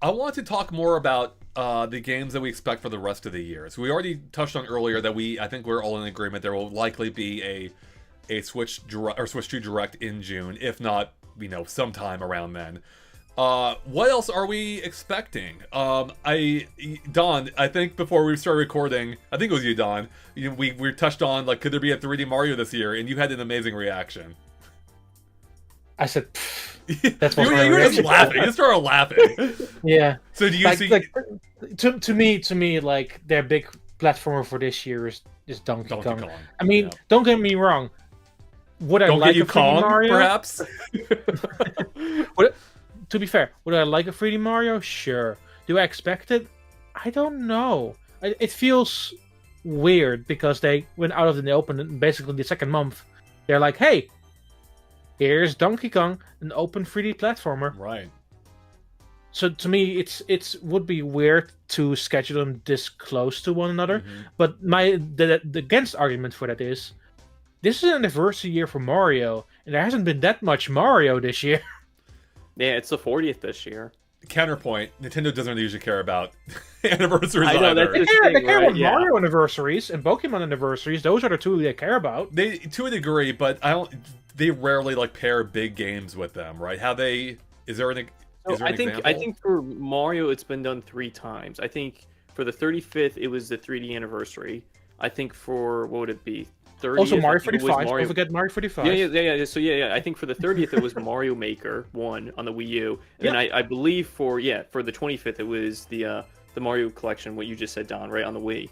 I want to talk more about the games that we expect for the rest of the year. So we already touched on earlier that I think we're all in agreement there will likely be a Switch Direct or Switch 2 Direct in June, if not, sometime around then. What else are we expecting? Don, I think before we started recording, I think it was you, Don. We touched on could there be a 3D Mario this year, and you had an amazing reaction. I said, "That's what you were just laughing. You just started laughing." Yeah. So do you see? To me, like their big platformer for this year is Donkey Kong. I mean, yeah. Don't get me wrong. Would I Don't like get you a 3D Kong, Mario? perhaps? To be fair, would I like a 3D Mario? Sure. Do I expect it? I don't know. It feels weird because they went out of the open and basically the second month. They're like, hey, here's Donkey Kong, an open 3D platformer. Right. So to me, it would be weird to schedule them this close to one another. Mm-hmm. But the against argument for that is, this is an anniversary year for Mario, and there hasn't been that much Mario this year. Yeah, it's the 40th this year. Counterpoint: Nintendo doesn't usually care about anniversaries I know, either. that's They care about yeah. Mario anniversaries and Pokemon anniversaries. Those are the two they care about. They, to a degree, but they rarely pair big games with them, right? Is there an example? I think for Mario it's been done 3 times. I think for the 35th it was the 3D anniversary. I think for what would it be? 30th, Also, Mario 45. Don't forget Mario 45. Yeah. So I think for the 30th it was Mario Maker 1 on the Wii U, and I believe for the 25th it was the Mario collection. What you just said, Don, right on the Wii.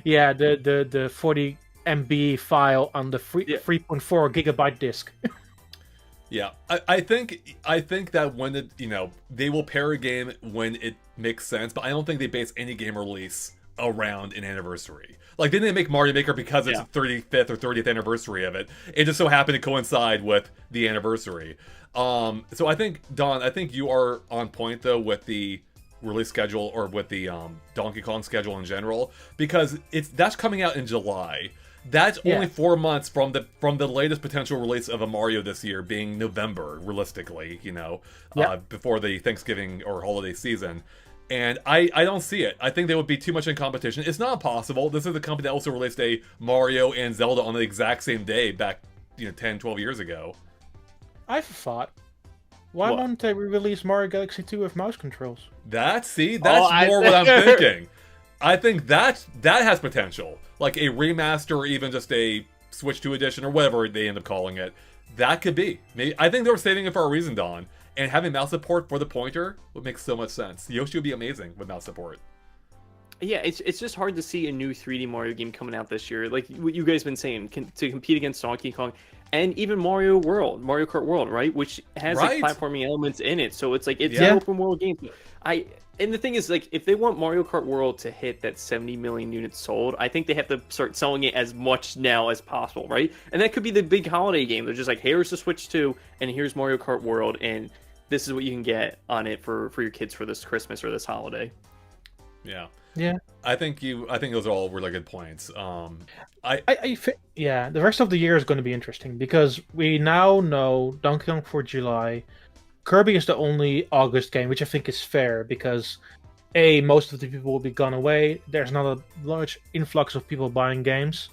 Yeah, the 40 MB file on the 3.4 gigabyte disc. Yeah, I think that when they will pair a game when it makes sense, but I don't think they base any game release around an anniversary. Didn't they make Mario Maker because it's the 35th or 30th anniversary of it? It just so happened to coincide with the anniversary. So I think, Don, you are on point though with the release schedule or with the Donkey Kong schedule in general, because that's coming out in July. That's only 4 months from the latest potential release of a Mario this year being November, realistically, before the Thanksgiving or holiday season. And I don't see it. I think they would be too much in competition. It's not possible. This is the company that also released a Mario and Zelda on the exact same day back 10, 12 years ago. I have a thought. Why won't they release Mario Galaxy 2 with mouse controls? That's more what I'm thinking. I think that has potential. Like a remaster or even just a Switch 2 edition or whatever they end up calling it. That could be. I think they were saving it for a reason, Don. And having mouse support for the pointer would make so much sense. Yoshi would be amazing with mouse support. Yeah, it's just hard to see a new 3D Mario game coming out this year. Like what you guys been saying, to compete against Donkey Kong and even Mario Kart World, right? Which has platforming elements in it. So it's an open world game. And the thing is, if they want Mario Kart World to hit that 70 million units sold, I think they have to start selling it as much now as possible, right? And that could be the big holiday game. They're just here's the Switch 2, and here's Mario Kart World, and this is what you can get on it for your kids for this Christmas or this holiday. Yeah. Yeah. I think those are all really good points. The rest of the year is going to be interesting because we now know Donkey Kong for July. Kirby is the only August game, which I think is fair because most of the people will be gone away. There's not a large influx of people buying games,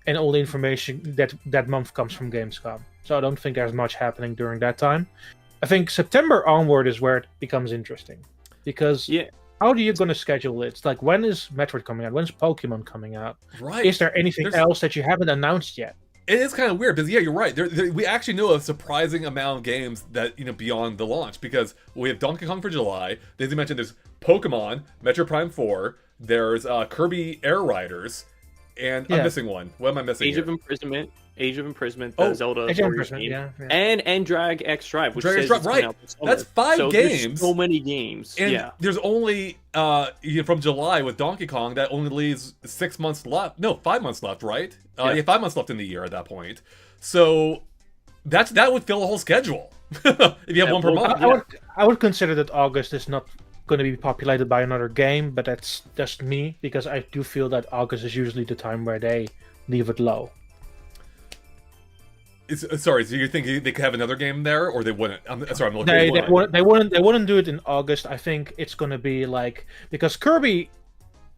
and all the information that month comes from Gamescom. So I don't think there's much happening during that time. I think September onward is where it becomes interesting because how are you going to schedule it? It's when is Metroid coming out? When's Pokemon coming out? Right. Is there anything else that you haven't announced yet? It is kind of weird because you're right. We actually know a surprising amount of games that beyond the launch because we have Donkey Kong for July. As you mentioned, there's Pokemon, Metroid Prime 4. There's Kirby Air Riders, and I'm missing one. What am I missing? Age of Imprisonment, the Zelda Age of Imprisonment, and Drag X Drive, which says Drive, right? That's 5 games. There's so many games, and there's only from July with Donkey Kong that only leaves 6 months left. No, 5 months left, right? 5 months left in the year at that point. So that would fill a whole schedule if you have one per month. I would consider that August is not going to be populated by another game, but that's just me because I do feel that August is usually the time where they leave it low. Sorry, so you think they could have another game there, or they wouldn't? I'm sorry, I'm looking. They wouldn't do it in August. I think it's going to be like, because Kirby,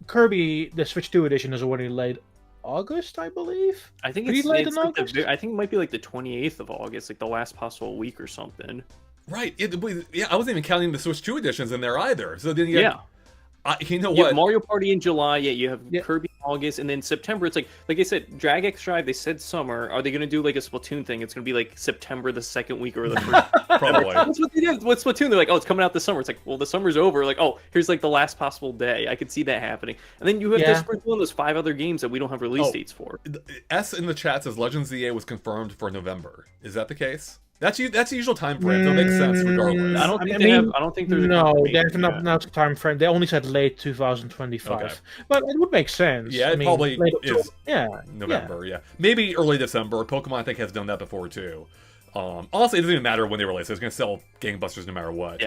the Switch 2 edition is already late August, I believe. I think Pretty it's late in like August. I think it might be like the 28th of August, like the last possible week or something. Right. Yeah, I wasn't even counting the Switch 2 editions in there either. So then you know You what? have Mario Party in July, you have Yeah. Kirby in August, and then September. It's like I said, Drag X Drive. They said summer. Are they going to do like a Splatoon thing? It's going to be like September the second week or the first. Probably. That's what they did with Splatoon. They're like, oh, it's coming out this summer. It's like, well, the summer's over. Like, oh, here's like the last possible day. I could see that happening. And then you have to sprinkle in those 5 other games that we don't have release dates for. S in the chat says Legends ZA was confirmed for November. Is that the case? That's the usual time frame, so it makes sense regardless. I don't think they have. I don't think there's there's not a time frame. They only said late 2025, Okay. but it would make sense. Yeah, it probably is. Yeah, November. Yeah, maybe early December. Pokemon I think has done that before too. Honestly, it doesn't even matter when they release it. It's going to sell gangbusters no matter what.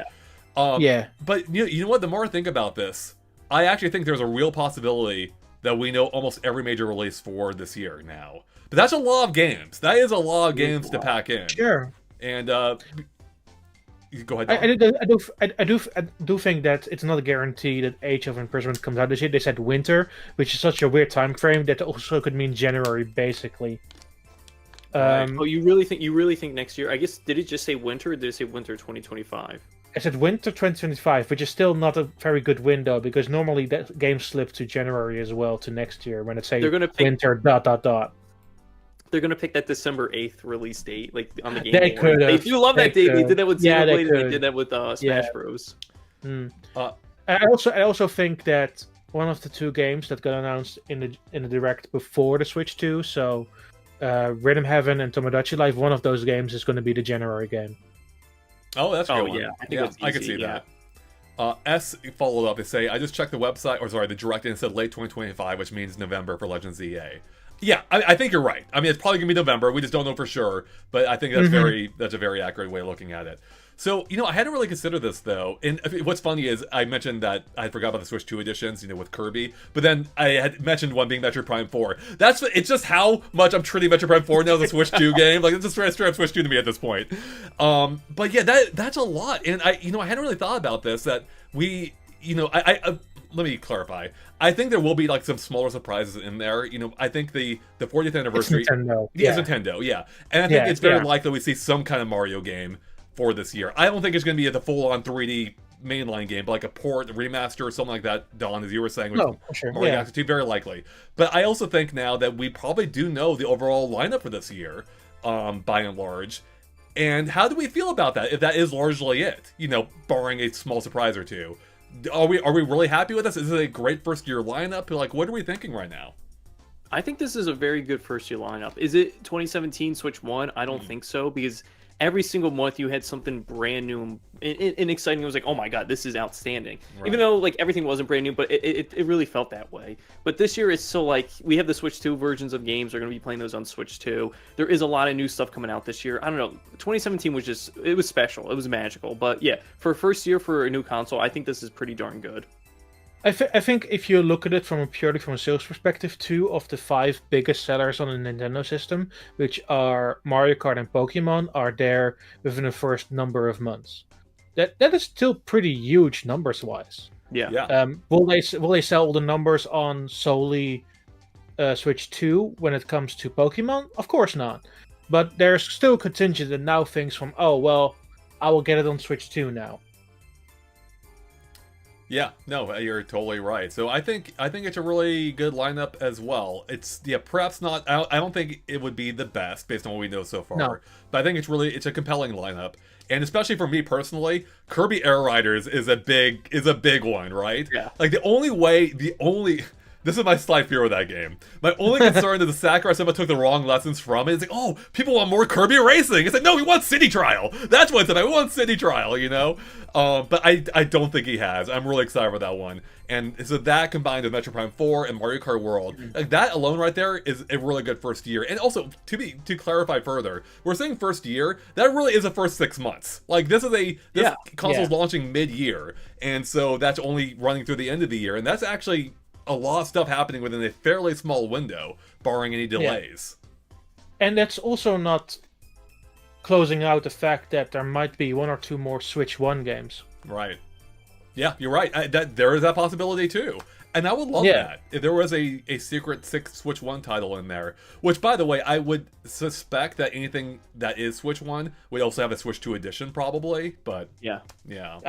Yeah. But you know what? The more I think about this, I actually think there's a real possibility that we know almost every major release for this year now. But that's a lot of games. That is a lot of games to pack in. Sure. And you go ahead. I do think that it's not a guarantee that Age of Imprisonment comes out this year. They said winter, which is such a weird time frame that also could mean January, basically. Oh, you really think next year? I guess, did it just say winter, or did it say winter 2025? I said winter 2025, which is still not a very good window, because normally that game slips to January as well, to next year, when it say winter ... They're gonna pick that December 8th release date, like on the game. They board. could. They do love that date. They did that with Xenoblade, and they did that with Smash Yeah. Bros. I also think that one of the 2 games that got announced in the direct before the Switch 2, so Rhythm Heaven and Tomodachi Life, one of those games is going to be the January game. Oh, that's a good one. Yeah, I think that's easy, I could see that. S followed up. They say, I just checked the website, or sorry, the direct, and it said late 2025, which means November for Legends ZA. Yeah, I think you're right. I mean, it's probably gonna be November. We just don't know for sure, but I think that's a very accurate way of looking at it. So, I hadn't really considered this though. And what's funny is I mentioned that I forgot about the Switch 2 editions, with Kirby, but then I had mentioned one being Metroid Prime 4. It's just how much I'm treating Metroid Prime 4 now as a Switch 2 game. Like, it's just straight up Switch 2 to me at this point. But yeah, that's a lot. And I hadn't really thought about this, that we, let me clarify. I think there will be like some smaller surprises in there. I think the 40th anniversary. It's Nintendo. It's Nintendo, yeah. And I think it's very likely we see some kind of Mario game for this year. I don't think it's going to be the full-on 3D mainline game, but like a port, a remaster, or something like that, Don, as you were saying. No, for sure. Mario Galaxy 2, very likely. But I also think now that we probably do know the overall lineup for this year, by and large. And how do we feel about that, if that is largely it? Barring a small surprise or two. Are we really happy with this? Is it a great first year lineup? Like, what are we thinking right now? I think this is a very good first year lineup. Is it 2017 Switch 1? I don't think so, because every single month you had something brand new and exciting. It was like, oh my god, this is outstanding. Right. Even though like everything wasn't brand new, but it really felt that way. But this year it's so like, we have the Switch 2 versions of games. We're going to be playing those on Switch 2. There is a lot of new stuff coming out this year. I don't know. 2017 was just, it was special. It was magical. But yeah, for a first year for a new console, I think this is pretty darn good. I think if you look at it purely from a sales perspective, 2 of the 5 biggest sellers on the Nintendo system, which are Mario Kart and Pokemon, are there within the first number of months. That is still pretty huge numbers wise. Yeah. Will they sell all the numbers on solely Switch 2 when it comes to Pokemon? Of course not. But there's still contingent that now thinks from, oh well, I will get it on Switch 2 now. Yeah, no, you're totally right. So I think it's a really good lineup as well. It's perhaps not. I don't think it would be the best based on what we know so far. No. But I think it's a compelling lineup, and especially for me personally, Kirby Air Riders is a big one, right? Yeah. Like this is my slight fear of that game. My only concern is the Sakurai Sama took the wrong lessons from it. It's like, oh, people want more Kirby racing. It's like, no, we want City Trial. That's what it's about. We want City Trial, But I don't think he has. I'm really excited for that one. And so that combined with Metroid Prime 4 and Mario Kart World, like that alone right there is a really good first year. And also, to clarify further, we're saying first year, that really is the first 6 months. Like this console's launching mid-year. And so that's only running through the end of the year. And that's actually a lot of stuff happening within a fairly small window, barring any delays. And that's also not closing out the fact that there might be 1 or 2 more Switch 1 games. Right. Yeah, you're right. There is that possibility too. And I would love that if there was a secret Switch 1 title in there. Which, by the way, I would suspect that anything that is Switch 1 would also have a Switch 2 edition, probably. But yeah.